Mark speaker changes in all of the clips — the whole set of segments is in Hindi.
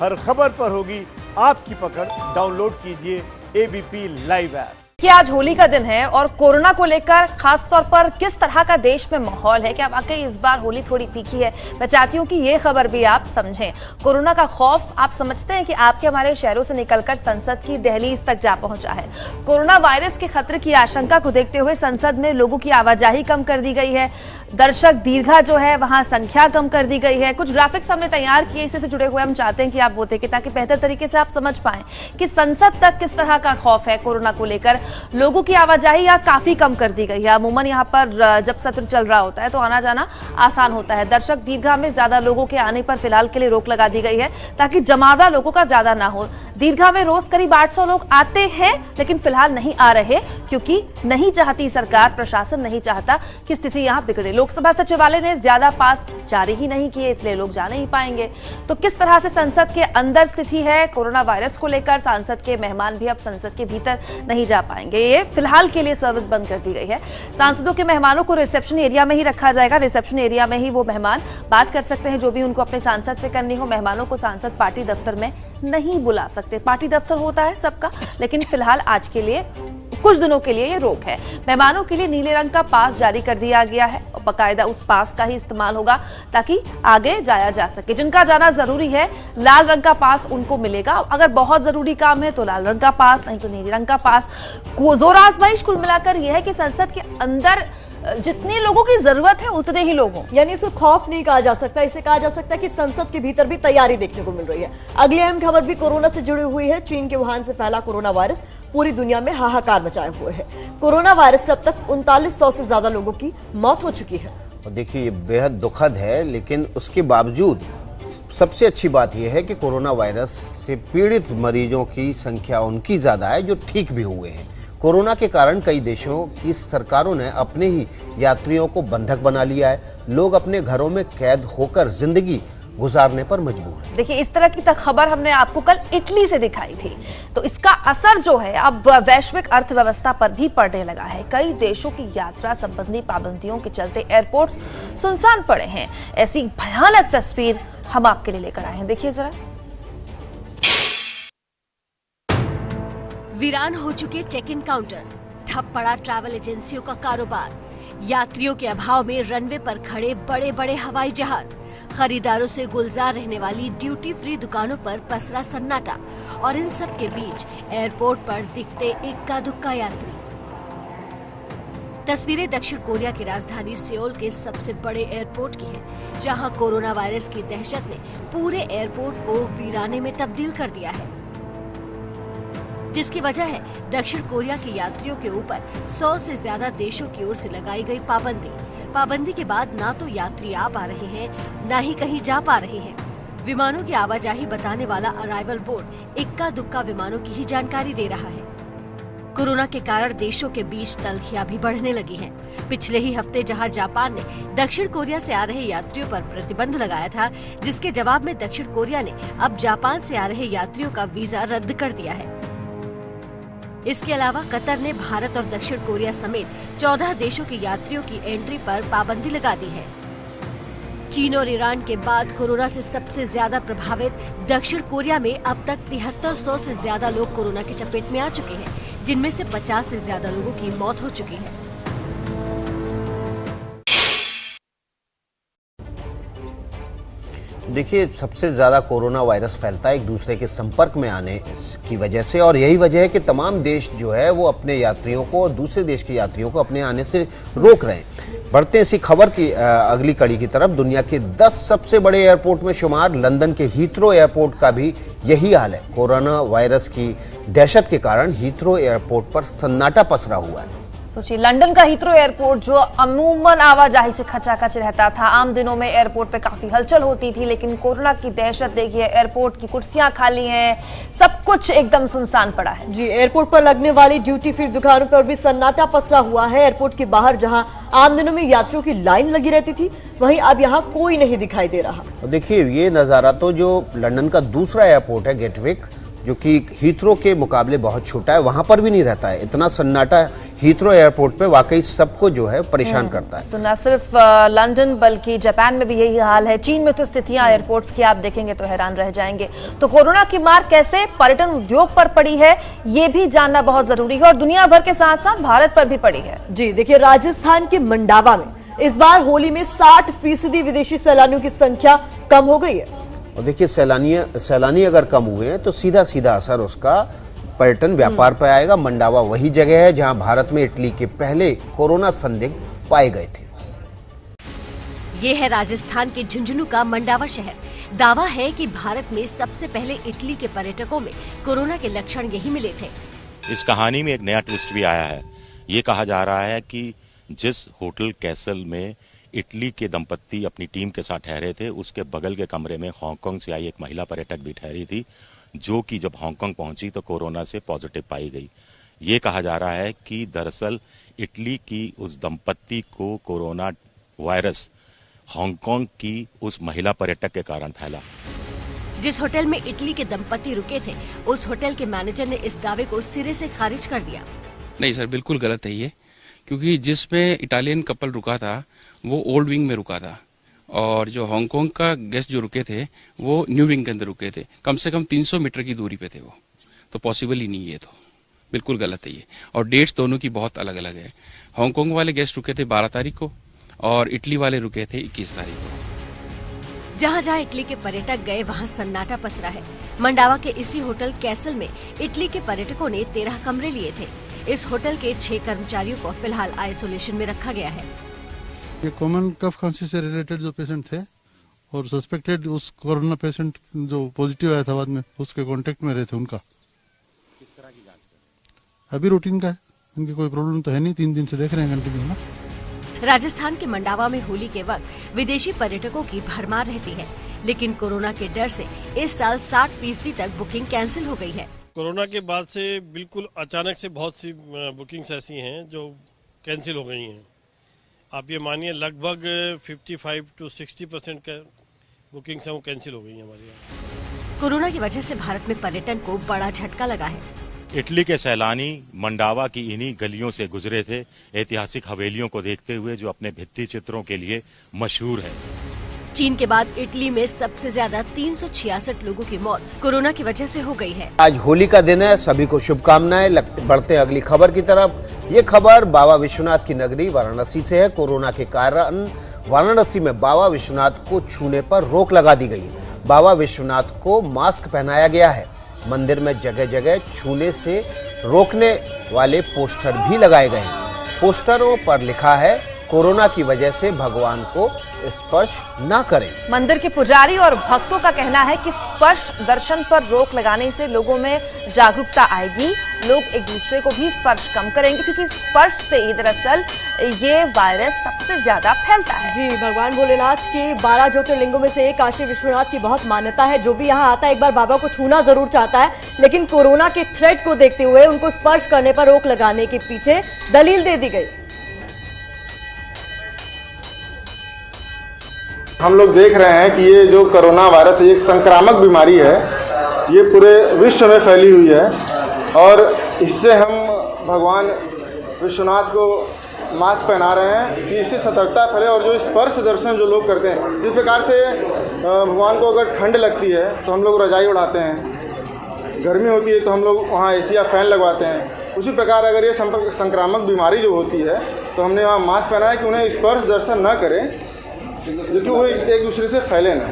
Speaker 1: हर खबर पर होगी आपकी पकड़। डाउनलोड कीजिए एबीपी लाइव ऐप।
Speaker 2: कि आज होली का दिन है और कोरोना को लेकर खास तौर पर किस तरह का देश में माहौल है, क्या वाकई इस बार होली थोड़ी फीकी है? मैं चाहती हूं कि ये खबर भी आप समझें। कोरोना का खौफ आप समझते हैं कि आपके हमारे शहरों से निकलकर संसद की दहलीज तक जा पहुंचा है। कोरोना वायरस के खतरे की आशंका को देखते हुए संसद में लोगों की आवाजाही कम कर दी गई है। दर्शक दीर्घा जो है वहां संख्या कम कर दी गई है। कुछ ग्राफिक्स हमने तैयार किए, इससे जुड़े हुए हम चाहते हैं कि आप वो देखें ताकि बेहतर तरीके से आप समझ पाएं कि संसद तक किस तरह का खौफ है कोरोना को लेकर। लोगों की आवाजाही यहाँ काफी कम कर दी गई है। अमूमन यहाँ पर जब सत्र चल रहा होता है तो आना जाना आसान होता है। दर्शक दीर्घा में ज्यादा लोगों के आने पर फिलहाल के लिए रोक लगा दी गई है ताकि जमावड़ा लोगों का ज्यादा ना हो। दीर्घा में रोज करीब 800 लोग आते हैं लेकिन फिलहाल नहीं आ रहे क्योंकि नहीं चाहती सरकार, प्रशासन नहीं चाहता कि स्थिति यहाँ बिगड़े। लोकसभा सचिवालय ने ज्यादा पास जारी ही नहीं किए, इसलिए लोग जा नहीं पाएंगे। तो किस तरह से संसद के अंदर स्थिति है कोरोना वायरस को लेकर? सांसद के मेहमान भी अब संसद के भीतर नहीं जा पाएंगे। ये फिलहाल के लिए सर्विस बंद कर दी गई है। सांसदों के मेहमानों को रिसेप्शन एरिया में ही रखा जाएगा। रिसेप्शन एरिया में ही वो मेहमान बात कर सकते हैं जो भी उनको अपने सांसद से करनी हो। मेहमानों को सांसद पार्टी दफ्तर में नहीं बुला सकते। पार्टी दफ्तर होता है सबका, लेकिन फिलहाल आज के लिए कुछ दिनों के लिए ये रोक है। मेहमानों के लिए नीले रंग का पास जारी कर दिया गया है और बाकायदा उस पास का ही इस्तेमाल होगा ताकि आगे जाया जा सके। जिनका जाना जरूरी है लाल रंग का पास उनको मिलेगा। अगर बहुत जरूरी काम है तो लाल रंग का पास, नहीं तो नीले रंग का पास। जोर आजमाइश कुल मिलाकर यह है कि संसद के अंदर जितने लोगों की जरूरत है उतने ही लोगों,
Speaker 3: यानी इसे खौफ नहीं कहा जा सकता, इसे कहा जा सकता है कि संसद के भीतर भी तैयारी देखने को मिल रही है। अगली अहम खबर भी कोरोना से जुड़ी हुई है। चीन के वुहान से फैला कोरोना वायरस पूरी दुनिया में हाहाकार मचाए हुए है। कोरोना वायरस से अब तक 3900 से ज्यादा लोगों की मौत हो चुकी है।
Speaker 4: और देखिए ये बेहद दुखद है, लेकिन उसके बावजूद सबसे अच्छी बात यह है कि कोरोना वायरस से पीड़ित मरीजों की संख्या उनकी ज्यादा है जो ठीक भी हुए हैं। कोरोना के कारण कई देशों की सरकारों ने अपने ही यात्रियों को बंधक बना लिया है। लोग अपने घरों में कैद होकर जिंदगी गुजारने पर मजबूर है।
Speaker 2: देखिए इस तरह की खबर हमने आपको कल इटली से दिखाई थी, तो इसका असर जो है अब वैश्विक अर्थव्यवस्था पर भी पड़ने लगा है। कई देशों की यात्रा संबंधी पाबंदियों के चलते एयरपोर्ट्स सुनसान पड़े हैं। ऐसी भयानक तस्वीर हम आपके लिए लेकर आए हैं, देखिए जरा।
Speaker 5: वीरान हो चुके चेक इन काउंटर्स, ठप पड़ा ट्रैवल एजेंसियों का कारोबार, यात्रियों के अभाव में रनवे पर खड़े बड़े बड़े हवाई जहाज, खरीदारों से गुलजार रहने वाली ड्यूटी फ्री दुकानों पर पसरा सन्नाटा और इन सब के बीच एयरपोर्ट पर दिखते इक्का दुक्का यात्री। तस्वीरें दक्षिण कोरिया की राजधानी सियोल के सबसे बड़े एयरपोर्ट की हैं, जहां कोरोना वायरस की दहशत ने पूरे एयरपोर्ट को वीराने में तब्दील कर दिया है, जिसकी वजह है दक्षिण कोरिया के यात्रियों के ऊपर 100 से ज्यादा देशों की ओर से लगाई गई पाबंदी। पाबंदी के बाद ना तो यात्री आ पा रहे हैं, ना ही कहीं जा पा रहे हैं। विमानों की आवाजाही बताने वाला अराइवल बोर्ड इक्का दुक्का विमानों की ही जानकारी दे रहा है। कोरोना के कारण देशों के बीच तल्खियां भी बढ़ने लगी हैं। पिछले ही हफ्ते जहां जापान ने दक्षिण कोरिया से आ रहे यात्रियों पर प्रतिबंध लगाया था, जिसके जवाब में दक्षिण कोरिया ने अब जापान से आ रहे यात्रियों का वीजा रद्द कर दिया है। इसके अलावा कतर ने भारत और दक्षिण कोरिया समेत 14 देशों के यात्रियों की एंट्री पर पाबंदी लगा दी है। चीन और ईरान के बाद कोरोना से सबसे ज्यादा प्रभावित दक्षिण कोरिया में अब तक 7300 से ज्यादा लोग कोरोना की चपेट में आ चुके हैं, जिनमें से 50 से ज्यादा लोगों की मौत हो चुकी है।
Speaker 4: देखिए सबसे ज्यादा कोरोना वायरस फैलता है एक दूसरे के संपर्क में आने की वजह से, और यही वजह है कि तमाम देश जो है वो अपने यात्रियों को, दूसरे देश के यात्रियों को अपने आने से रोक रहे हैं। बढ़ते इसी खबर की अगली कड़ी की तरफ। दुनिया के 10 सबसे बड़े एयरपोर्ट में शुमार लंदन के हीथ्रो एयरपोर्ट का भी यही हाल है। कोरोना वायरस की दहशत के कारण हीथ्रो एयरपोर्ट पर सन्नाटा पसरा हुआ है।
Speaker 2: सोचिए लंदन का हीथ्रो एयरपोर्ट जो अमूमन आवाजाही से खचाखच रहता था, आम दिनों में एयरपोर्ट पे काफी हलचल होती थी, लेकिन कोरोना की दहशत देखिए, एयरपोर्ट की कुर्सियां खाली हैं, सब कुछ एकदम सुनसान पड़ा है।
Speaker 3: जी, एयरपोर्ट पर लगने वाली ड्यूटी फ्री दुकानों पर भी सन्नाटा पसरा हुआ है। एयरपोर्ट के बाहर जहां आम दिनों में यात्रियों की लाइन लगी रहती थी, वहीं अब यहाँ कोई नहीं दिखाई दे रहा।
Speaker 4: देखिए ये नजारा तो जो लंदन का दूसरा एयरपोर्ट है गेटविक, जो कि हीथ्रो के मुकाबले बहुत छोटा है, वहां पर भी नहीं रहता है। इतना सन्नाटा हीथ्रो एयरपोर्ट पे वाकई सबको जो है परेशान करता है।
Speaker 2: तो न सिर्फ लंदन बल्कि जापान में भी यही हाल है। चीन में तो स्थितियां एयरपोर्ट्स की आप देखेंगे तो हैरान रह जाएंगे। तो कोरोना की मार कैसे पर्यटन उद्योग पर पड़ी है ये भी जानना बहुत जरूरी है और दुनिया भर के साथ साथ भारत पर भी पड़ी है।
Speaker 3: जी देखिए, राजस्थान के मंडावा में इस बार होली में 60% विदेशी सैलानियों की संख्या कम हो गई है।
Speaker 4: और देखिए, सैलानी अगर कम हुए हैं तो सीधा सीधा असर उसका पर्यटन व्यापार पर आएगा। मंडावा वही जगह है जहां भारत में इटली के पहले कोरोना संदिग्ध पाए गए थे।
Speaker 5: ये है राजस्थान के झुंझुनू का मंडावा शहर। दावा है कि भारत में सबसे पहले इटली के पर्यटकों में कोरोना के लक्षण यही मिले थे।
Speaker 6: इस कहानी में एक नया ट्विस्ट भी आया है। ये कहा जा रहा है कि जिस होटल कैसल में इटली के दंपत्ति अपनी टीम के साथ ठहरे थे, उसके बगल के कमरे में हांगकांग से आई एक महिला पर्यटक भी ठहरी थी, जो कि जब हांगकांग पहुंची तो कोरोना से पॉजिटिव पाई गई। ये कहा जा रहा है कि दरअसल इटली की उस दंपत्ति को कोरोना वायरस हांगकांग की उस महिला पर्यटक के कारण फैला।
Speaker 5: जिस होटल में इटली के दंपत्ति रुके थे, उस होटल के मैनेजर ने इस दावे को सिरे से खारिज कर दिया।
Speaker 7: नहीं सर, बिल्कुल गलत है ये, क्योंकि जिसमें इटालियन कपल रुका था वो ओल्ड विंग में रुका था और जो हांगकांग का गेस्ट जो रुके थे वो न्यू विंग के अंदर रुके थे। कम से कम 300 मीटर की दूरी पे थे वो, तो पॉसिबल ही नहीं है। तो बिल्कुल गलत है ये। और डेट्स दोनों की बहुत अलग अलग है। हांगकांग वाले गेस्ट रुके थे 12 तारीख को और इटली वाले रुके थे 21 तारीख को।
Speaker 5: जहाँ जहाँ इटली के पर्यटक गए वहाँ सन्नाटा पसरा है। मंडावा के इसी होटल कैसल में इटली के पर्यटकों ने 13 कमरे लिए थे। इस होटल के 6 कर्मचारियों को फिलहाल आइसोलेशन में रखा गया है।
Speaker 8: ये कॉमन कफ खांसी से रिलेटेड जो पेशेंट थे और सस्पेक्टेड उस कोरोना पेशेंट जो पॉजिटिव आया था बाद में, उसके कांटेक्ट में रहे थे, उनका
Speaker 6: किस तरह की जांच कर?
Speaker 8: अभी रूटीन का है, उनकी कोई प्रॉब्लम तो है नहीं। 3 दिन से देख रहे हैं कंटिन्यू ना।
Speaker 5: राजस्थान के मंडावा में होली के वक्त विदेशी पर्यटकों की भरमार रहती है, लेकिन कोरोना के डर से इस साल 60% तक बुकिंग कैंसिल हो गई है।
Speaker 9: कोरोना के बाद से बिल्कुल अचानक से बहुत सी बुकिंग्स ऐसी हैं जो कैंसिल हो गई हैं। आप ये मानिए लगभग 55 to 60% का बुकिंग्स हैं वो कैंसिल हो गई हैं हमारे यहाँ।
Speaker 5: कोरोना की वजह से भारत में पर्यटन को बड़ा झटका लगा है।
Speaker 6: इटली के सैलानी मंडावा की इन्हीं गलियों से गुजरे थे, ऐतिहासिक हवेलियों को देखते हुए जो अपने भित्ति चित्रों के लिए मशहूर है।
Speaker 5: चीन के बाद इटली में सबसे ज्यादा 366 लोगों की मौत कोरोना की वजह से हो गई है।
Speaker 4: आज होली का दिन है, सभी को शुभकामनाएं। बढ़ते हैं अगली खबर की तरफ। ये खबर बाबा विश्वनाथ की नगरी वाराणसी से है। कोरोना के कारण वाराणसी में बाबा विश्वनाथ को छूने पर रोक लगा दी गई है। बाबा विश्वनाथ को मास्क पहनाया गया है। मंदिर में जगह जगह छूने से रोकने वाले पोस्टर भी लगाए गए हैं। पोस्टरों पर लिखा है, कोरोना की वजह से भगवान को स्पर्श न करें।
Speaker 2: मंदिर के पुजारी और भक्तों का कहना है कि स्पर्श दर्शन पर रोक लगाने से लोगों में जागरूकता आएगी। लोग एक दूसरे को भी स्पर्श कम करेंगे, क्योंकि स्पर्श से ही दरअसल ये वायरस सबसे ज्यादा फैलता है।
Speaker 3: जी, भगवान भोलेनाथ के 12 ज्योतिर्लिंगों में से एक काशी विश्वनाथ की बहुत मान्यता है। जो भी यहाँ आता है एक बार बाबा को छूना जरूर चाहता है, लेकिन कोरोना के थ्रेट को देखते हुए उनको स्पर्श करने पर रोक लगाने के पीछे दलील दे दी गई।
Speaker 10: हम लोग देख रहे हैं कि ये जो कोरोना वायरस एक संक्रामक बीमारी है, ये पूरे विश्व में फैली हुई है और इससे हम भगवान विश्वनाथ को मास्क पहना रहे हैं कि इससे सतर्कता फैले। और जो स्पर्श दर्शन जो लोग करते हैं, जिस प्रकार से भगवान को अगर ठंड लगती है तो हम लोग रजाई उड़ाते हैं, गर्मी होती है तो हम लोग वहाँ एसी या फैन लगवाते हैं, उसी प्रकार अगर ये संक्रामक बीमारी जो होती है तो हमने वहाँ मास्क पहना है कि उन्हें स्पर्श दर्शन न करें, क्योंकि वो एक दूसरे से फैले ना।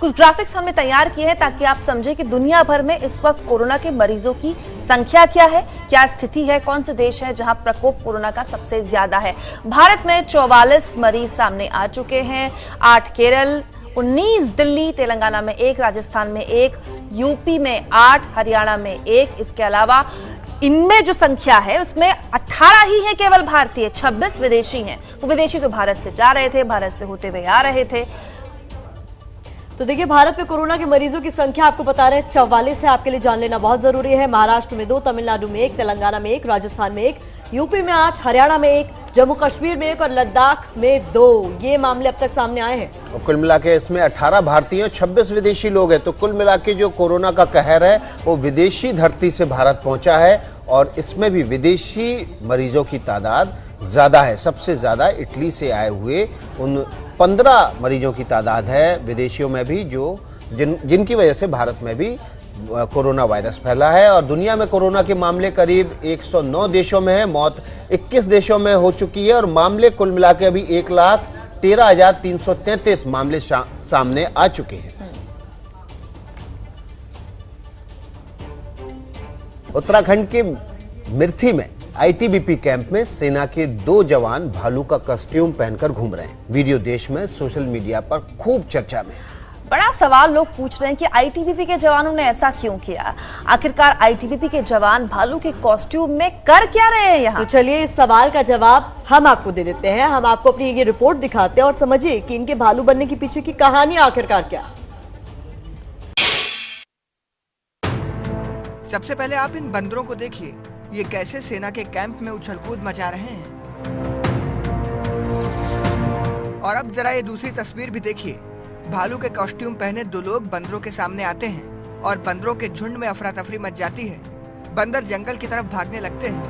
Speaker 2: कुछ ग्राफिक्स हमने तैयार किए हैं ताकि आप समझें कि दुनिया भर में इस वक्त कोरोना के मरीजों की संख्या क्या है, क्या स्थिति है, कौन से देश है जहां प्रकोप कोरोना का सबसे ज्यादा है। भारत में 44 मरीज सामने आ चुके हैं। 8 केरल, 19 दिल्ली, तेलंगाना में 1, राजस्थान में 1, यूपी में 8, हरियाणा में 1। इसके अलावा इनमें जो संख्या है उसमें 18 ही है केवल भारतीय, 26 विदेशी हैं। वो विदेशी जो भारत से जा रहे थे, भारत से होते हुए आ रहे थे।
Speaker 3: तो देखिए, भारत में कोरोना के मरीजों की संख्या आपको बता रहे हैं 44 है। आपके लिए जान लेना बहुत जरूरी है। महाराष्ट्र में 2, तमिलनाडु में 1, तेलंगाना में 1, राजस्थान में 1, यूपी में 8, हरियाणा में 1, जम्मू कश्मीर में 1 और लद्दाख में 2 ये मामले अब तक सामने आए हैं।
Speaker 4: और कुल मिला के इसमें 18 भारतीय और 26 विदेशी लोग हैं। तो कुल मिला के जो कोरोना का कहर है वो विदेशी धरती से भारत पहुंचा है और इसमें भी विदेशी मरीजों की तादाद ज्यादा है। सबसे ज्यादा इटली से आए हुए उन 15 मरीजों की तादाद है विदेशियों में भी, जो जिनकी वजह से भारत में भी कोरोना वायरस फैला है। और दुनिया में कोरोना के मामले करीब 109 देशों में है। मौत 21 देशों में हो चुकी है और मामले कुल मिला के अभी 1,13,333 मामले सामने आ चुके हैं। उत्तराखंड के मिर्थी में आईटीबीपी कैंप में सेना के 2 जवान भालू का कॉस्ट्यूम पहनकर घूम रहे हैं। वीडियो देश में सोशल मीडिया पर खूब चर्चा में।
Speaker 2: बड़ा सवाल लोग पूछ रहे हैं कि आईटीबीपी के जवानों ने ऐसा क्यों किया। आखिरकार आईटीबीपी के जवान भालू के कॉस्ट्यूम में कर क्या रहे हैं यहाँ?
Speaker 3: तो चलिए इस सवाल का जवाब हम आपको दे देते हैं। हम आपको अपनी ये रिपोर्ट दिखाते हैं और समझिए कि इनके भालू बनने के पीछे की कहानी आखिरकार क्या।
Speaker 11: सबसे पहले आप इन बंदरों को देखिए, ये कैसे सेना के कैंप में उछल-कूद मचा रहे हैं। और अब जरा ये दूसरी तस्वीर भी देखिए। भालू के कॉस्ट्यूम पहने 2 लोग बंदरों के सामने आते हैं और बंदरों के झुंड में अफरा तफरी मच जाती है। बंदर जंगल की तरफ भागने लगते हैं।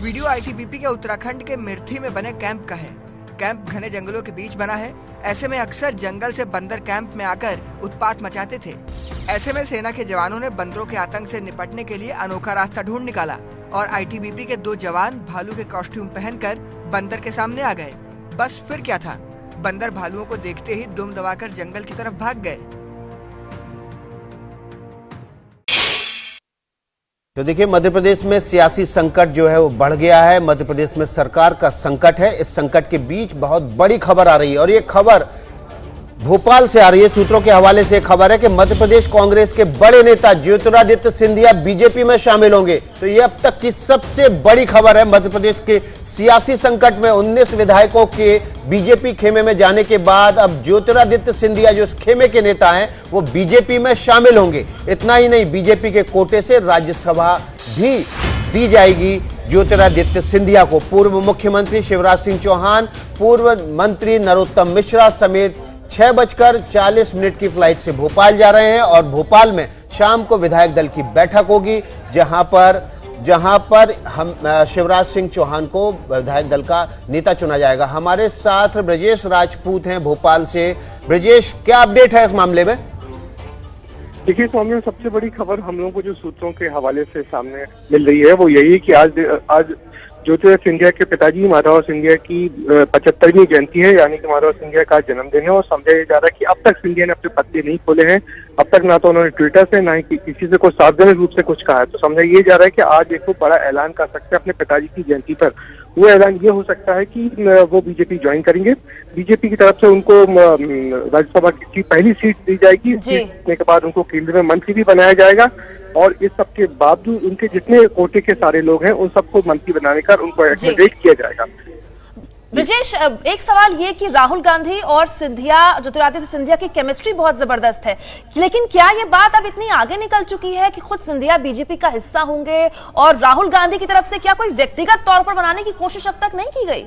Speaker 11: वीडियो आईटीबीपी के उत्तराखंड के मिर्थी में बने कैंप का है। कैंप घने जंगलों के बीच बना है। ऐसे में अक्सर जंगल से बंदर कैंप में आकर उत्पात मचाते थे। ऐसे में सेना के जवानों ने बंदरों के आतंक से निपटने के लिए अनोखा रास्ता ढूंढ निकाला और आईटीबीपी के 2 जवान भालू के कॉस्ट्यूम पहनकर बंदर के सामने आ गए। बस फिर क्या था, बंदर भालुओं को देखते ही दुम दबाकर जंगल की तरफ भाग गए।
Speaker 4: तो देखिए, मध्य प्रदेश में सियासी संकट जो है वो बढ़ गया है। मध्य प्रदेश में सरकार का संकट है। इस संकट के बीच बहुत बड़ी खबर आ रही है और ये खबर भोपाल से आ रही है। सूत्रों के हवाले से खबर है कि मध्य प्रदेश कांग्रेस के बड़े नेता ज्योतिरादित्य सिंधिया बीजेपी में शामिल होंगे। तो ये अब तक की सबसे बड़ी खबर है। मध्य प्रदेश के सियासी संकट में 19 विधायकों के बीजेपी खेमे में जाने के बाद अब ज्योतिरादित्य सिंधिया जो इस खेमे के नेता हैं वो बीजेपी में शामिल होंगे। इतना ही नहीं, बीजेपी के कोटे से राज्यसभा भी दी जाएगी ज्योतिरादित्य सिंधिया को। पूर्व मुख्यमंत्री शिवराज सिंह चौहान, पूर्व मंत्री नरोत्तम मिश्रा समेत 6:40 की फ्लाइट से भोपाल जा रहे हैं और भोपाल में शाम को विधायक दल की बैठक होगी, जहां पर हम शिवराज सिंह चौहान को विधायक दल का नेता चुना जाएगा। हमारे साथ ब्रजेश राजपूत हैं भोपाल से। ब्रजेश, क्या अपडेट है इस मामले में?
Speaker 12: देखिए, इस मामले में सबसे बड़ी खबर हम लोगों को जो सूत्रों के हवाले से सामने मिल रही है वो यही कि आज ज्योतिरादित्य सिंधिया के पिताजी माधव सिंधिया की 75वीं जयंती है, यानी कि माधव सिंधिया का जन्मदिन है। और समझा जा रहा है कि अब तक सिंधिया ने अपने पत्ते नहीं खोले हैं। अब तक ना तो उन्होंने ट्विटर से ना ही किसी से कोई सार्वजनिक रूप से कुछ कहा है। तो समझा ये जा रहा है कि आज एक बड़ा ऐलान कर सकते हैं अपने पिताजी की जयंती पर। वो ऐलान ये हो सकता है कि वो बीजेपी ज्वाइन करेंगे। बीजेपी की तरफ से उनको राज्यसभा की पहली सीट दी जाएगी। जीतने के बाद उनको केंद्र में मंत्री भी बनाया जाएगा और इस सब के बावजूद उनके जितने कोटे के सारे लोग हैं उन सबको मंत्री बनाने का उनको एक्सपेक्ट किया जाएगा।
Speaker 2: ब्रजेश, एक सवाल ये कि राहुल गांधी और सिंधिया, ज्योतिरादित्य सिंधिया की केमिस्ट्री बहुत जबरदस्त है, लेकिन क्या ये बात अब इतनी आगे निकल चुकी है कि खुद सिंधिया बीजेपी का हिस्सा होंगे और राहुल गांधी की तरफ से क्या कोई व्यक्तिगत तौर पर बनाने की कोशिश अब तक नहीं की गई?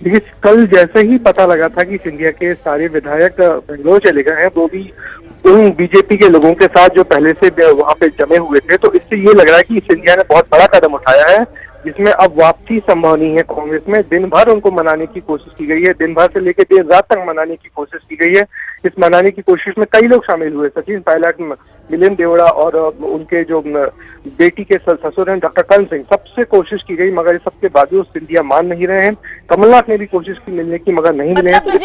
Speaker 12: देखिए, कल जैसे ही पता लगा था कि सिंधिया के सारे विधायक बेंगलोर चले गए हैं, वो भी उन बीजेपी के लोगों के साथ जो पहले से वहां पे जमे हुए थे, तो इससे ये लग रहा है कि सिंधिया ने बहुत बड़ा कदम उठाया है जिसमें अब वापसी संभव नहीं है कांग्रेस में। दिन भर उनको मनाने की कोशिश की गई है, दिन भर से लेकर देर रात तक मनाने की कोशिश की गई है। इस मनाने की कोशिश में कई लोग शामिल हुए, सचिन पायलट, मिलिंद देवड़ा और उनके जो बेटी के ससुर हैं डॉक्टर करण सिंह, सबसे कोशिश की गई, मगर सबके बावजूद सिंधिया मान नहीं रहे हैं। कमलनाथ ने भी कोशिश की मिलने की, मगर नहीं मिले हैं।
Speaker 2: मतलब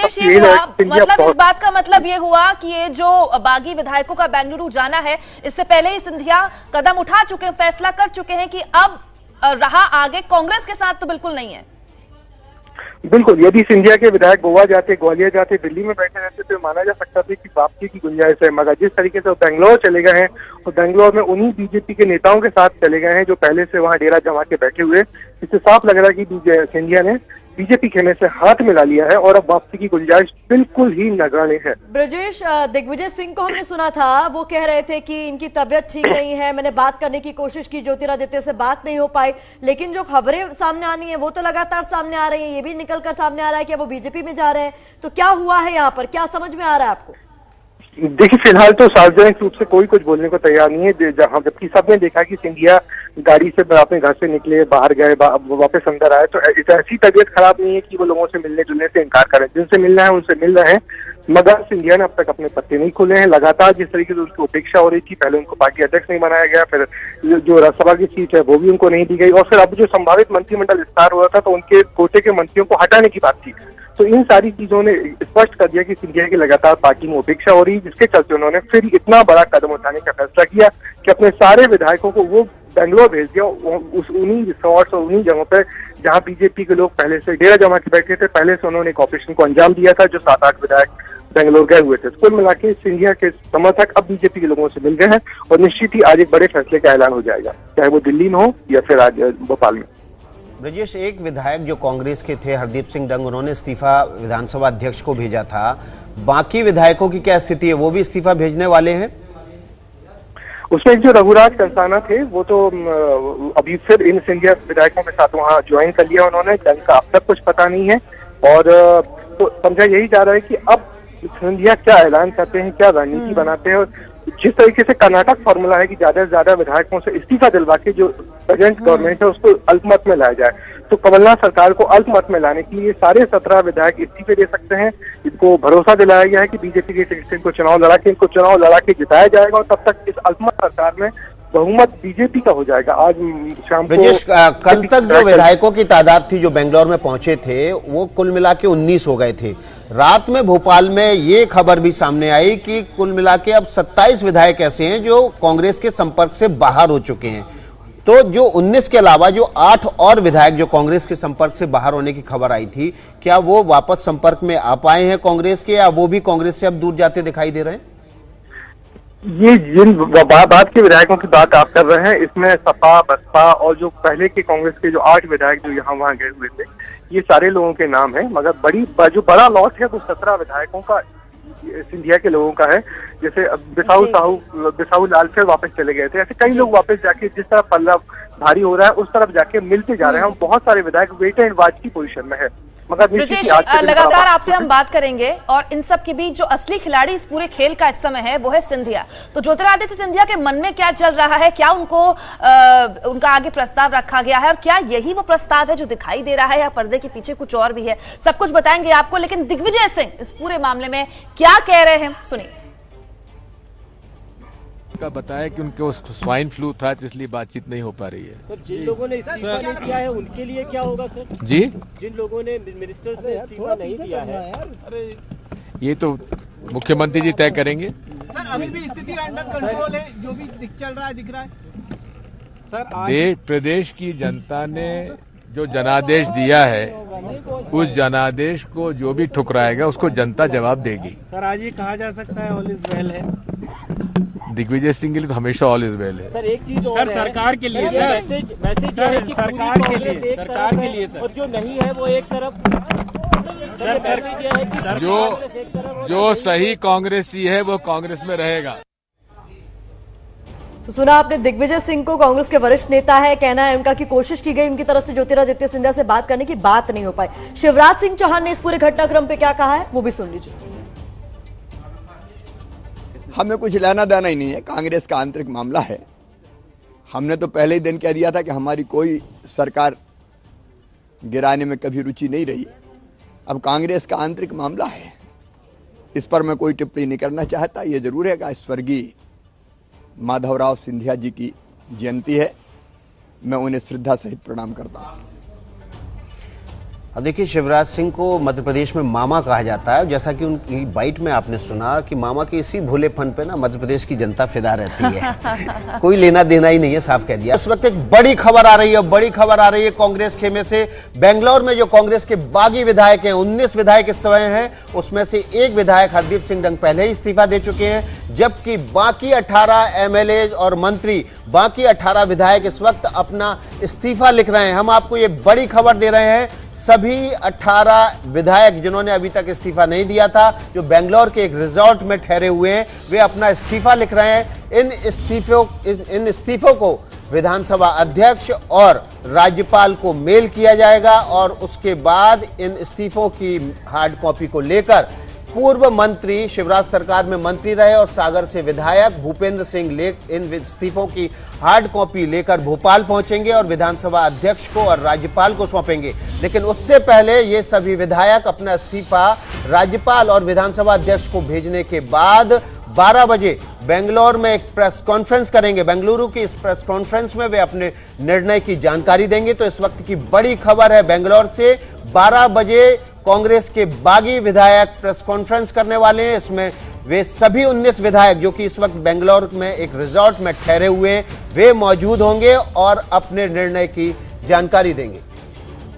Speaker 2: इस बात का मतलब ये हुआ कि ये जो बागी विधायकों का बेंगलुरु जाना है, इससे पहले ही सिंधिया कदम उठा चुके हैं, फैसला कर चुके हैं कि अब रहा आगे कांग्रेस के साथ तो बिल्कुल नहीं है।
Speaker 12: बिल्कुल, यदि सिंधिया के विधायक गोवा जाते, ग्वालियर जाते, दिल्ली में बैठे रहते तो माना जा सकता था कि वापसी की गुंजाइश है, मगर जिस तरीके से वो बेंगलोर चले गए हैं और बेंगलोर में उन्हीं बीजेपी के नेताओं के साथ चले गए हैं जो पहले से वहां डेरा जमा के बैठे हुए, इससे साफ लग रहा है कि सिंधिया ने बीजेपी खेमे से हाथ मिला लिया है और अब वापसी की गुंजाइश बिल्कुल ही नगण्य है।
Speaker 3: ब्रजेश, दिग्विजय सिंह को हमने सुना था, वो कह रहे थे कि इनकी तबीयत ठीक नहीं है, मैंने बात करने की कोशिश की, ज्योतिरादित्य से बात नहीं हो पाई, लेकिन जो खबरें सामने आनी है वो तो लगातार सामने आ रही है, ये भी निकलकर सामने आ रहा है कि वो बीजेपी में जा रहे हैं। तो क्या हुआ है यहाँ पर, क्या समझ में आ रहा है आपको?
Speaker 12: देखिए, फिलहाल तो सार्वजनिक रूप से कोई कुछ बोलने को तैयार नहीं है, जहां जबकि सबने देखा कि सिंधिया गाड़ी से अपने घर से निकले, बाहर गए, वापस अंदर आए, तो ऐसी तबीयत खराब नहीं है कि वो लोगों से मिलने जुलने से इनकार करें। जिनसे मिलना है उनसे मिल रहे हैं, मगर सिंधिया ने अब तक अपने पत्ते नहीं खोले हैं। लगातार जिस तरीके से उसकी उपेक्षा हो रही थी, पहले उनको पार्टी अध्यक्ष नहीं बनाया गया, फिर जो राज्यसभा की सीट है वो भी उनको नहीं दी गई, और फिर अब जो संभावित मंत्रिमंडल विस्तार हुआ था तो उनके कोटे के मंत्रियों को हटाने की बात थी। तो इन सारी चीजों ने स्पष्ट कर दिया कि सिंधिया की लगातार पार्टी में उपेक्षा हो रही है, जिसके चलते उन्होंने फिर इतना बड़ा कदम उठाने का फैसला किया कि अपने सारे विधायकों को वो बेंगलोर भेज दिया, उस उन्हीं रिसोर्ट्स और उन्हीं जगहों पर जहां बीजेपी के लोग पहले से डेरा जमा के बैठे थे। पहले से उन्होंने एक ऑपरेशन को अंजाम दिया था, जो 7-8 विधायक बेंगलोर गए हुए थे। कुल मिला के सिंधिया के समर्थक अब बीजेपी के लोगों से मिल गए हैं और निश्चित ही आज एक बड़े फैसले का ऐलान हो जाएगा, चाहे वो दिल्ली में हो या फिर आज भोपाल में।
Speaker 4: ब्रजेश, एक विधायक जो कांग्रेस के थे, हरदीप सिंह डंग, उन्होंने इस्तीफा विधानसभा अध्यक्ष को भेजा था। बाकी विधायकों की क्या स्थिति है, वो भी इस्तीफा भेजने वाले हैं?
Speaker 12: उसमें जो रघुराज कंसाना थे वो तो अभी फिर इन सिंधिया विधायकों के साथ वहां ज्वाइन कर लिया उन्होंने। डंग का अब तक कुछ पता नहीं है, और तो समझा यही जा रहा है कि अब सिंधिया क्या ऐलान करते हैं, क्या रणनीति बनाते हैं। और जिस तरीके से कर्नाटक फॉर्मूला है कि ज्यादा से ज्यादा विधायकों से इस्तीफा दिलवा के जो प्रेजेंट गवर्नमेंट है उसको अल्पमत में लाया जाए, तो कमलनाथ सरकार को अल्पमत में लाने के लिए सारे 17 विधायक इस्तीफे दे सकते हैं। इनको भरोसा दिलाया गया है कि बीजेपी के टिकट से इनको चुनाव लड़ा के जिताया जाएगा, और तब तक इस अल्पमत सरकार में बहुमत बीजेपी का हो जाएगा। आज शाम को
Speaker 4: कल तक जो विधायकों की तादाद थी जो बेंगलोर में पहुंचे थे, वो कुल मिला के 19 हो गए थे। रात में भोपाल में ये खबर भी सामने आई कि कुल मिला के अब 27 विधायक ऐसे हैं जो कांग्रेस के संपर्क से बाहर हो चुके हैं। तो जो 19 के अलावा जो 8 और विधायक जो कांग्रेस के संपर्क से बाहर होने की खबर आई थी, क्या वो वापस संपर्क में आ पाए हैं कांग्रेस के, या वो भी कांग्रेस से अब दूर जाते दिखाई दे रहे हैं?
Speaker 12: ये जिन बात के विधायकों की बात आप कर रहे हैं, इसमें सपा, बसपा और जो पहले के कांग्रेस के जो 8 विधायक जो यहाँ वहाँ गए हुए थे, ये सारे लोगों के नाम है। मगर जो बड़ा लॉस है वो 17 विधायकों का सिंधिया के लोगों का है। जैसे बिसाऊ लाल फिर वापस चले गए थे, ऐसे कई लोग वापस जाके जिस तरह पल्ला भारी हो रहा है उस तरफ जाके मिलते जा रहे हैं। बहुत सारे विधायक वेट एंड वॉच की पोजीशन में है। मगर
Speaker 2: लगातार आपसे हम बात करेंगे, और इन सब के बीच जो असली खिलाड़ी इस पूरे खेल का इस समय है वो है सिंधिया। तो ज्योतिरादित्य सिंधिया के मन में क्या चल रहा है, क्या उनका आगे प्रस्ताव रखा गया है, और क्या यही वो प्रस्ताव है जो दिखाई दे रहा है, या पर्दे के पीछे कुछ और भी है? सब कुछ बताएंगे आपको, लेकिन दिग्विजय सिंह इस पूरे मामले में क्या कह रहे हैं, सुनिए।
Speaker 13: का बताया कि उनको स्वाइन फ्लू था, इसलिए बातचीत नहीं हो पा रही है।
Speaker 14: सर, जिन लोगों ने इस्तीफा नहीं दिया है उनके लिए क्या होगा सर?
Speaker 13: जी,
Speaker 14: जिन लोगों ने मिनिस्टर्स ने इस्तीफा नहीं दिया है, अरे
Speaker 13: ये तो मुख्यमंत्री जी तय करेंगे।
Speaker 15: सर, अभी भी स्थिति अंडर कंट्रोल है, जो भी चल रहा है दिख रहा है
Speaker 13: सर। प्रदेश की जनता ने जो जनादेश दिया है, उस जनादेश को जो भी ठुकराएगा उसको जनता जवाब देगी।
Speaker 14: सर, आज ये कहा जा सकता है ऑल इज वेल है?
Speaker 13: दिग्विजय सिंह के लिए तो हमेशा ऑल इज वेल है।
Speaker 14: सर, एक चीज और है, सरकार के लिए मैसेज सर, सरकार के लिए सर, और जो नहीं है वो एक तरफ
Speaker 13: जो सही कांग्रेसी है वो कांग्रेस में रहेगा।
Speaker 3: तो सुना आपने दिग्विजय सिंह को, कांग्रेस के वरिष्ठ नेता है। कहना है उनका कि कोशिश की गई उनकी तरफ से ज्योतिरादित्य सिंधिया से बात करने की, बात नहीं हो पाई। शिवराज सिंह चौहान ने इस पूरे घटनाक्रम पे क्या कहा है वो भी सुन लीजिए।
Speaker 16: हमें कुछ लेना देना ही नहीं है, कांग्रेस का आंतरिक मामला है। हमने तो पहले ही दिन कह दिया था कि हमारी कोई सरकार गिराने में कभी रुचि नहीं रही। अब कांग्रेस का आंतरिक मामला है, इस पर मैं कोई टिप्पणी नहीं करना चाहता। ये जरूर है कि स्वर्गीय माधवराव सिंधिया जी की जयंती है, मैं उन्हें श्रद्धा सहित प्रणाम करता हूं।
Speaker 4: अब देखिए, शिवराज सिंह को मध्य प्रदेश में मामा कहा जाता है। जैसा कि उनकी बाइट में आपने सुना कि मामा के इसी भोलेपन पे ना मध्य प्रदेश की जनता फिदा रहती है। कोई लेना देना ही नहीं है, साफ कह दिया। इस वक्त एक बड़ी खबर आ रही है, बड़ी खबर आ रही है कांग्रेस खेमे से। बेंगलोर में जो कांग्रेस के बागी विधायक हैं, 19 विधायक इस समय हैं, उसमें से एक विधायक हरदीप सिंह डंग पहले ही इस्तीफा दे चुके हैं, जबकि बाकी 18 एमएलए और मंत्री, बाकी 18 विधायक इस वक्त अपना इस्तीफा लिख रहे हैं। हम आपको ये बड़ी खबर दे रहे हैं, सभी 18 विधायक जिन्होंने अभी तक इस्तीफा नहीं दिया था, जो बेंगलोर के एक रिजॉर्ट में ठहरे हुए हैं, वे अपना इस्तीफा लिख रहे हैं। इन इस्तीफों को विधानसभा अध्यक्ष और राज्यपाल को मेल किया जाएगा और उसके बाद इन इस्तीफों की हार्ड कॉपी को लेकर पूर्व मंत्री, शिवराज सरकार में मंत्री रहे और सागर से विधायक भूपेंद्र सिंह इन इस्तीफों की हार्ड कॉपी लेकर भोपाल पहुंचेंगे और विधानसभा अध्यक्ष को और राज्यपाल को सौंपेंगे। लेकिन उससे पहले ये सभी विधायक अपना इस्तीफा राज्यपाल और विधानसभा अध्यक्ष को भेजने के बाद 12 बजे बेंगलोर में एक प्रेस कॉन्फ्रेंस करेंगे। बेंगलुरु की इस प्रेस कॉन्फ्रेंस में वे अपने निर्णय की जानकारी देंगे। तो इस वक्त की बड़ी खबर है, बेंगलोर से 12 बजे कांग्रेस के बागी विधायक प्रेस कॉन्फ्रेंस करने वाले हैं। इसमें वे सभी 19 विधायक जो कि इस वक्त बेंगलोर में एक रिजॉर्ट में ठहरे हुए हैं, वे मौजूद होंगे और अपने निर्णय की जानकारी देंगे।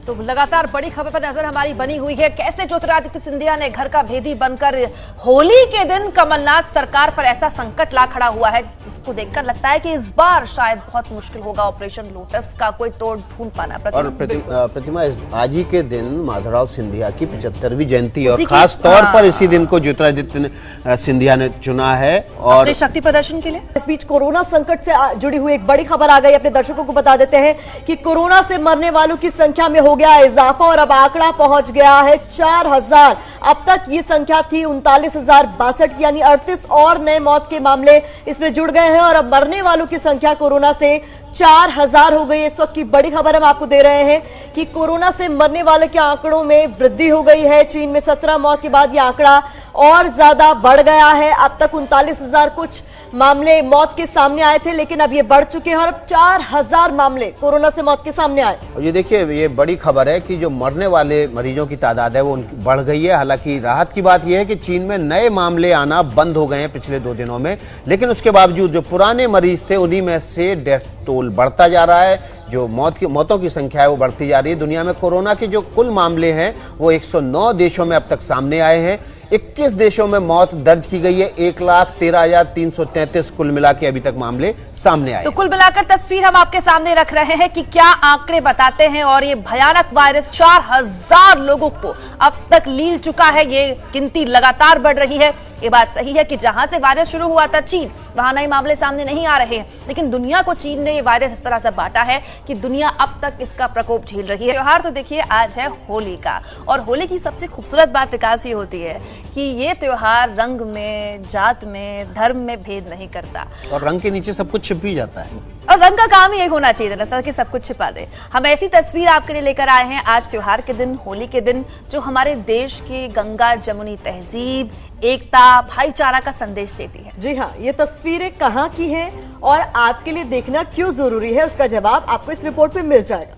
Speaker 2: तो लगातार बड़ी खबर पर नजर हमारी बनी हुई है, कैसे ज्योतिरादित्य सिंधिया ने घर का भेदी बनकर होली के दिन कमलनाथ सरकार पर ऐसा संकट ला खड़ा हुआ है, जिसको देखकर लगता है कि इस बार शायद बहुत मुश्किल होगा ऑपरेशन लोटस का कोई तोड़ ढूंढ पाना। और
Speaker 4: प्रतिमा, आज ही के दिन माधवराव सिंधिया की 75वीं जयंती और खास तौर पर इसी दिन को ज्योतिरादित्य सिंधिया ने चुना है और
Speaker 2: शक्ति प्रदर्शन के लिए।
Speaker 3: इस बीच कोरोना संकट से जुड़ी हुई एक बड़ी खबर आ गई, अपने दर्शकों को बता देते हैं कि कोरोना से मरने वालों की संख्या में हो गया इजाफा और अब आंकड़ा पहुंच गया है 4000। अब तक ये संख्या थी 39,062, यानी 38 और नए मौत के मामले इसमें जुड़ गए हैं और अब मरने वालों की संख्या कोरोना से 4000 हो गई। इस वक्त की बड़ी खबर हम आपको दे रहे हैं कि कोरोना से मरने वाले के आंकड़ों में वृद्धि हो गई है। चीन में 17 मौत के बाद यह आंकड़ा और ज्यादा बढ़ गया है। अब तक 39,000 कुछ मामले मौत के सामने आए थे, लेकिन अब ये बढ़ चुके हैं और अब 4000 मामले कोरोना से मौत के सामने आए।
Speaker 4: ये देखिए, ये बड़ी खबर है कि जो मरने वाले मरीजों की तादाद है वो बढ़ गई है। हालांकि राहत की बात यह है कि चीन में नए मामले आना बंद हो गए हैं पिछले 2 दिनों में, लेकिन उसके बावजूद जो पुराने मरीज थे उन्हीं में से डेथ टोल बढ़ता जा रहा है। जो मौतों की संख्या है वो बढ़ती जा रही है। दुनिया में कोरोना के जो कुल मामले हैं वो 109 देशों में अब तक सामने आए हैं। 21 देशों में मौत दर्ज की गई है। 1,13,333 कुल मिला के अभी तक मामले सामने आए।
Speaker 2: तो कुल मिलाकर तस्वीर हम आपके सामने रख रहे हैं कि क्या आंकड़े बताते हैं और ये भयानक वायरस 4000 लोगों को अब तक लील चुका है। ये गिनती लगातार बढ़ रही है। ये बात सही है कि जहां से वायरस शुरू हुआ था चीन, वहां नए मामले सामने नहीं आ रहे हैं, लेकिन दुनिया को चीन ने ये वायरस इस तरह से बांटा है कि दुनिया अब तक इसका प्रकोप झेल रही है। त्योहार तो देखिए आज है होली का, और होली की सबसे खूबसूरत बात विकास ये होती है कि ये त्योहार रंग में, जात में, धर्म में भेद नहीं करता
Speaker 4: और रंग के नीचे सब कुछ छिप भी जाता है
Speaker 2: और रंग का काम ही होना चाहिए दरअसल कि सब कुछ छिपा दे। हम ऐसी तस्वीर आपके लिए लेकर आए हैं आज त्योहार के दिन, होली के दिन, जो हमारे देश की गंगा जमुनी तहजीब, एकता, भाईचारा का संदेश देती है।
Speaker 3: जी हाँ, ये तस्वीरें कहाँ की हैं और आपके लिए देखना क्यों जरूरी है, उसका जवाब आपको इस रिपोर्ट में मिल जाएगा।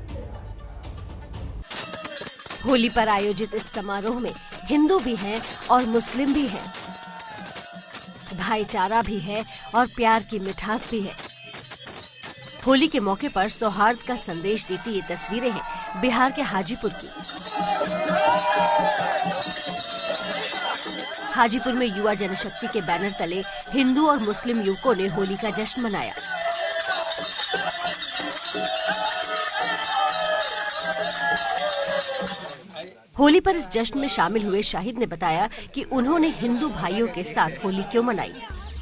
Speaker 5: होली पर आयोजित इस समारोह में हिंदू भी हैं और मुस्लिम भी हैं, भाईचारा भी है और प्यार की मिठास भी है। होली के मौके पर सौहार्द का संदेश देती ये तस्वीरें हैं बिहार के हाजीपुर की। हाजीपुर में युवा जनशक्ति के बैनर तले हिंदू और मुस्लिम युवकों ने होली का जश्न मनाया। होली पर इस जश्न में शामिल हुए शाहिद ने बताया कि उन्होंने हिंदू भाइयों के साथ होली क्यों मनाई।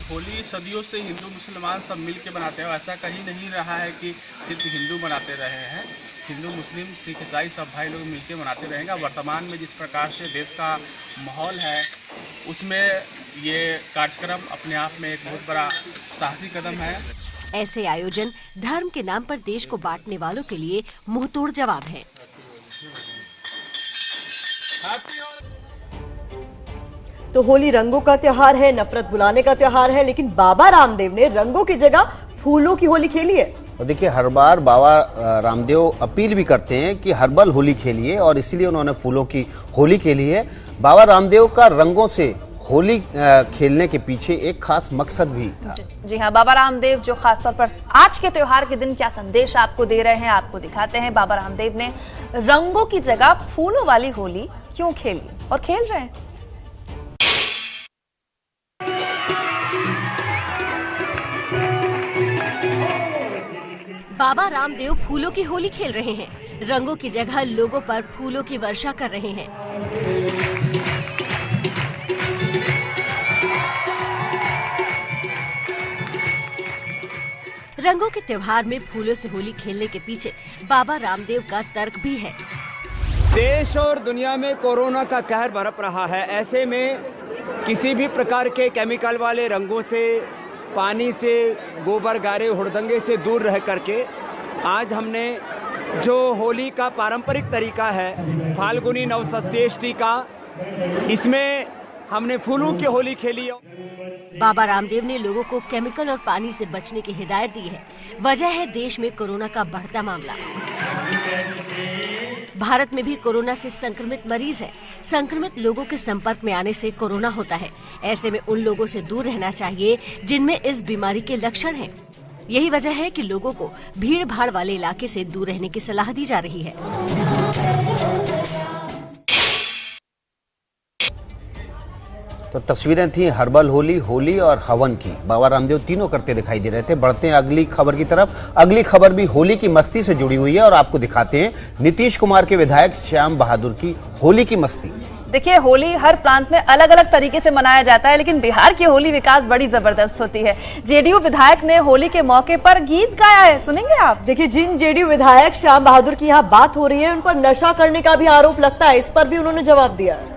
Speaker 17: होली सदियों से हिंदू मुसलमान सब मिल के मनाते हैं। ऐसा कहीं नहीं रहा है कि सिर्फ हिंदू मनाते रहे हैं। हिंदू, मुस्लिम, सिख, ईसाई सब भाई लोग मिलके मनाते रहेंगे। वर्तमान में जिस प्रकार से देश का माहौल है उसमें ये कार्यक्रम अपने आप में एक बहुत बड़ा साहसी कदम है।
Speaker 5: ऐसे आयोजन धर्म के नाम पर देश को बांटने वालों के लिए मुंहतोड़ जवाब है।
Speaker 3: तो होली रंगों का त्योहार है, नफरत भुलाने का त्योहार है, लेकिन बाबा रामदेव ने रंगों की जगह फूलों की होली खेली है।
Speaker 4: और देखिए हर बार बाबा रामदेव अपील भी करते हैं कि हर्बल होली खेलिए, और इसीलिए उन्होंने फूलों की होली खेली है। बाबा रामदेव का रंगों से होली खेलने के पीछे एक खास मकसद भी था।
Speaker 2: जी हाँ, बाबा रामदेव जो खासतौर पर आज के त्योहार के दिन क्या संदेश आपको दे रहे हैं, आपको दिखाते हैं। बाबा रामदेव ने रंगों की जगह फूलों वाली होली क्यों खेली और खेल रहे हैं।
Speaker 5: बाबा रामदेव फूलों की होली खेल रहे हैं, रंगों की जगह लोगों पर फूलों की वर्षा कर रहे हैं। रंगों के त्योहार में फूलों से होली खेलने के पीछे बाबा रामदेव का तर्क भी है।
Speaker 14: देश और दुनिया में कोरोना का कहर बरप रहा है। ऐसे में किसी भी प्रकार के केमिकल वाले रंगों से, पानी से, गोबर गारे हुड़दंगे से दूर रह करके आज हमने जो होली का पारंपरिक तरीका है फाल्गुनी नवसस्येष्टि का, इसमें हमने फूलों की होली खेली।
Speaker 5: बाबा रामदेव ने लोगों को केमिकल और पानी से बचने की हिदायत दी है। वजह है देश में कोरोना का बढ़ता मामला। भारत में भी कोरोना से संक्रमित मरीज है। संक्रमित लोगों के संपर्क में आने से कोरोना होता है। ऐसे में उन लोगों से दूर रहना चाहिए जिनमें इस बीमारी के लक्षण हैं। यही वजह है कि लोगों को भीड़ भाड़ वाले इलाके से दूर रहने की सलाह दी जा रही है।
Speaker 4: तो तस्वीरें थी हर्बल होली, होली और हवन की। बाबा रामदेव तीनों करते दिखाई दे रहे थे। बढ़ते हैं अगली खबर की तरफ। अगली खबर भी होली की मस्ती से जुड़ी हुई है और आपको दिखाते हैं नीतीश कुमार के विधायक श्याम बहादुर की होली की मस्ती।
Speaker 2: देखिए, होली हर प्रांत में अलग अलग तरीके से मनाया जाता है, लेकिन बिहार की होली विकास बड़ी जबरदस्त होती है। जेडीयू विधायक ने होली के मौके पर गीत गाया है, सुनेंगे आप।
Speaker 3: देखिए, जिन जेडीयू विधायक श्याम बहादुर की यहाँ बात हो रही है, उन पर नशा करने का भी आरोप लगता है। इस पर भी उन्होंने जवाब दिया है।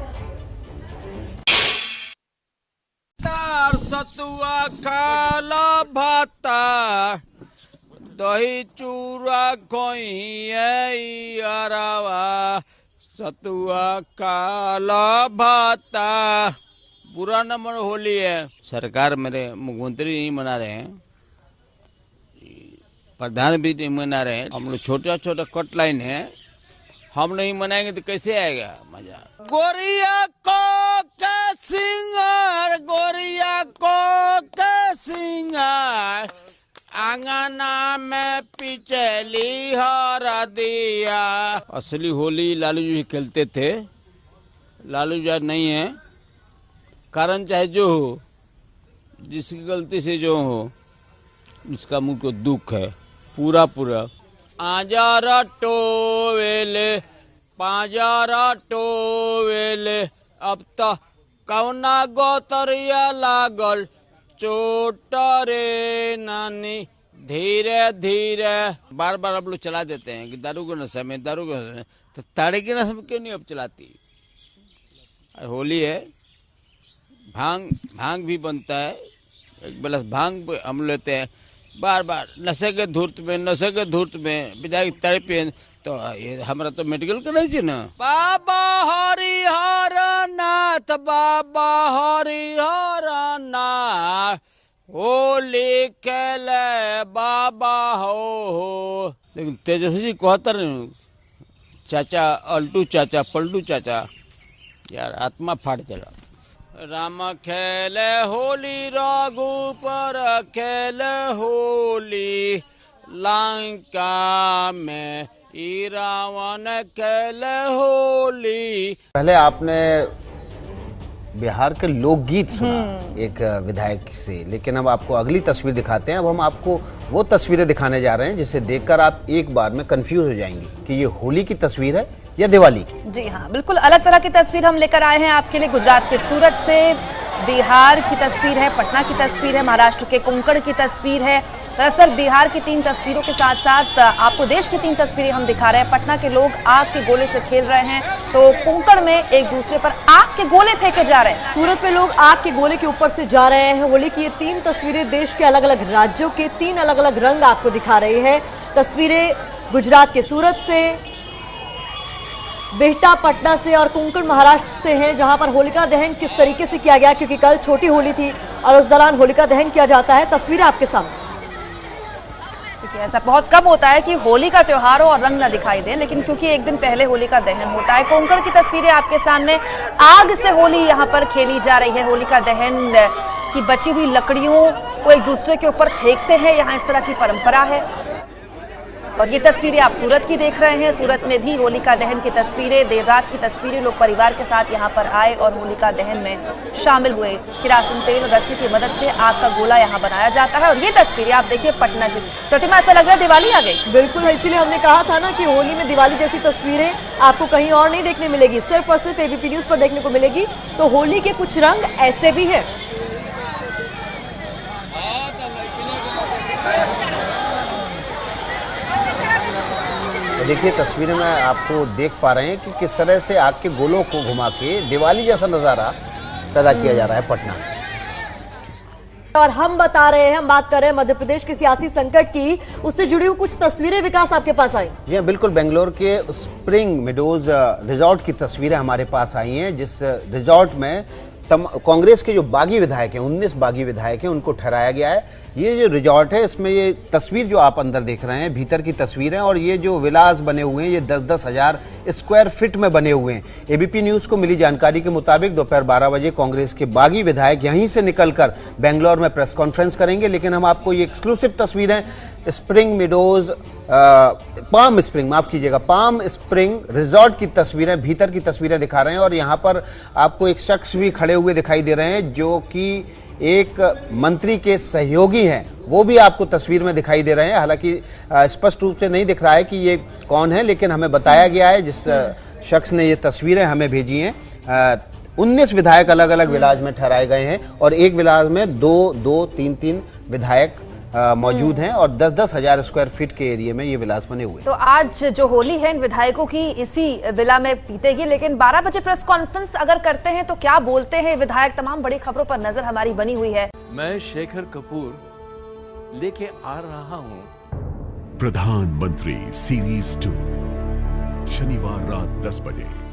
Speaker 18: सतुआ काला भाता दही चूरा खोइयारावा सतुआ काला भाता। बुरा नंबर होली है। सरकार मेरे मुख्यमंत्री नहीं मना रहे हैं, प्रधान भी नहीं मना रहे हैं। हम लोग छोटा छोटा कट लाइन है, हम नहीं मनाएंगे तो कैसे आएगा मजा। गोरिया को के सिंगार, गोरिया को के सिंगार, आंगना में पिचली हरा दिया। असली होली लालू जी खेलते थे। लालू जी नहीं है। कारण चाहे जो हो, जिसकी गलती से जो हो, उसका मुझ को दुख है पूरा पूरा। आजारा टोवेले पाजारा टोवेले, अब तो कौना गोतरिया लागल चोट रे नानी। धीरे धीरे बार बार अब लोग चला देते हैं कि दारू के नशे में, दारू के नशे में। तो ताड़े के नशे में क्यों नहीं अब चलाती? होली है, भांग भी बनता है। एक गिलास भांग हम लेते हैं बार बार नशे के धूर्त में विधायक ताड़े पे। तो ये हमारा तो मेडिकल का नहीं ना। बाबा हरिहर नाथ, बाबा हरिहर नाथ, होली खेले बाबा हो। लेकिन तेजस्वी जी कहता नहीं, चाचा अल्टू चाचा पलटू चाचा, यार आत्मा फाट चला। राम खेले होली रघुपर खेले होली, लंका में रावण खेले होली।
Speaker 4: पहले आपने बिहार के लोकगीत सुना एक विधायक से, लेकिन अब आपको अगली तस्वीर दिखाते हैं। अब हम आपको वो तस्वीरें दिखाने जा रहे हैं जिसे देखकर आप एक बार में कंफ्यूज हो जाएंगे कि ये होली की तस्वीर है या दिवाली की।
Speaker 2: जी हाँ, बिल्कुल अलग तरह की तस्वीर हम लेकर आए हैं आपके लिए। गुजरात के सूरत से, बिहार की तस्वीर है, पटना की तस्वीर है, महाराष्ट्र के कोंकण की तस्वीर है। दरअसल बिहार की 3 तस्वीरों के साथ साथ आपको देश की 3 तस्वीरें हम दिखा रहे हैं। पटना के लोग आग के गोले से खेल रहे हैं, तो कोंकण में एक दूसरे पर आग के गोले फेंके जा रहे हैं।
Speaker 3: सूरत में लोग आग के गोले के ऊपर से जा रहे हैं। होली की ये 3 तस्वीरें देश के अलग अलग राज्यों के 3 अलग अलग रंग आपको दिखा रही है। तस्वीरें गुजरात के सूरत से, बिहटा पटना से और कोंकण महाराष्ट्र से हैं, जहां पर होलिका दहन किस तरीके से किया गया, क्योंकि कल छोटी होली थी और उस दौरान होलिका दहन किया जाता है। तस्वीरें आपके सामने।
Speaker 2: क्योंकि ऐसा बहुत कम होता है कि होली का त्योहार हो और रंग न दिखाई दे, लेकिन क्योंकि एक दिन पहले होली का दहन होता है। कोंकण की तस्वीरें आपके सामने, आग से होली यहाँ पर खेली जा रही है। होली का दहन की बची हुई लकड़ियों को एक दूसरे के ऊपर फेंकते हैं, यहाँ इस तरह की परंपरा है। और ये तस्वीरें आप सूरत की देख रहे हैं। सूरत में भी होलिका दहन की तस्वीरें, देर रात की तस्वीरें, लोग परिवार के साथ यहाँ पर आए और होलिका दहन में शामिल हुए। किरासन तेल और रस्सी की मदद से आग का गोला यहाँ बनाया जाता है। और ये तस्वीरें आप देखिए पटना की। प्रतिमा, ऐसा लग रहा है दिवाली आ गई।
Speaker 3: बिल्कुल, इसीलिए हमने कहा था ना कि होली में दिवाली जैसी तस्वीरें आपको कहीं और नहीं देखने मिलेगी, सिर्फ और सिर्फ एबीपी न्यूज पर देखने को मिलेगी। तो होली के कुछ रंग ऐसे भी है।
Speaker 4: देखिए तस्वीरें में आपको देख पा रहे हैं कि किस तरह से आग के गोलों को घुमा के दिवाली जैसा नजारा पैदा किया जा रहा है पटना में।
Speaker 3: और हम बता रहे हैं, हम बात कर रहे हैं मध्य प्रदेश के सियासी संकट की, उससे जुड़ी हुई कुछ तस्वीरें विकास आपके पास आई।
Speaker 4: जी बिल्कुल, बेंगलोर के स्प्रिंग मेडोज रिजॉर्ट की तस्वीरें हमारे पास आई हैं, जिस रिजॉर्ट में कांग्रेस के जो बागी विधायक हैं, 19 बागी विधायक हैं, उनको ठहराया गया है। ये जो रिजॉर्ट है, इसमें ये तस्वीर जो आप अंदर देख रहे हैं भीतर की तस्वीर है, और ये जो विलास बने हुए हैं ये 10-10 हजार स्क्वायर फीट में बने हुए हैं। एबीपी न्यूज को मिली जानकारी के मुताबिक दोपहर 12 बजे कांग्रेस के बागी विधायक यहीं से निकलकर बेंगलोर में प्रेस कॉन्फ्रेंस करेंगे। लेकिन हम आपको ये एक्सक्लूसिव तस्वीरें स्प्रिंग मेडोज पाम स्प्रिंग, माफ कीजिएगा, पाम स्प्रिंग रिजॉर्ट की तस्वीरें, भीतर की तस्वीरें दिखा रहे हैं। और यहाँ पर आपको एक शख्स भी खड़े हुए दिखाई दे रहे हैं जो कि एक मंत्री के सहयोगी हैं, वो भी आपको तस्वीर में दिखाई दे रहे हैं। हालांकि स्पष्ट रूप से नहीं दिख रहा है कि ये कौन है, लेकिन हमें बताया गया है, जिस शख्स ने ये तस्वीरें हमें भेजी हैं, 19 विधायक अलग अलग विलाज में ठहराए गए हैं और एक विलाज में 2-3 विधायक मौजूद हैं और 10-10 हजार स्क्वायर फीट के एरिया में ये विलास बने हुए।
Speaker 2: तो आज जो होली है इन विधायकों की इसी विला में बीतेगी। लेकिन 12 बजे प्रेस कॉन्फ्रेंस अगर करते हैं तो क्या बोलते हैं विधायक, तमाम बड़ी खबरों पर नजर हमारी बनी हुई है।
Speaker 19: मैं शेखर कपूर लेके आ रहा हूँ
Speaker 20: प्रधानमंत्री सीरीज 2 शनिवार रात 10 बजे।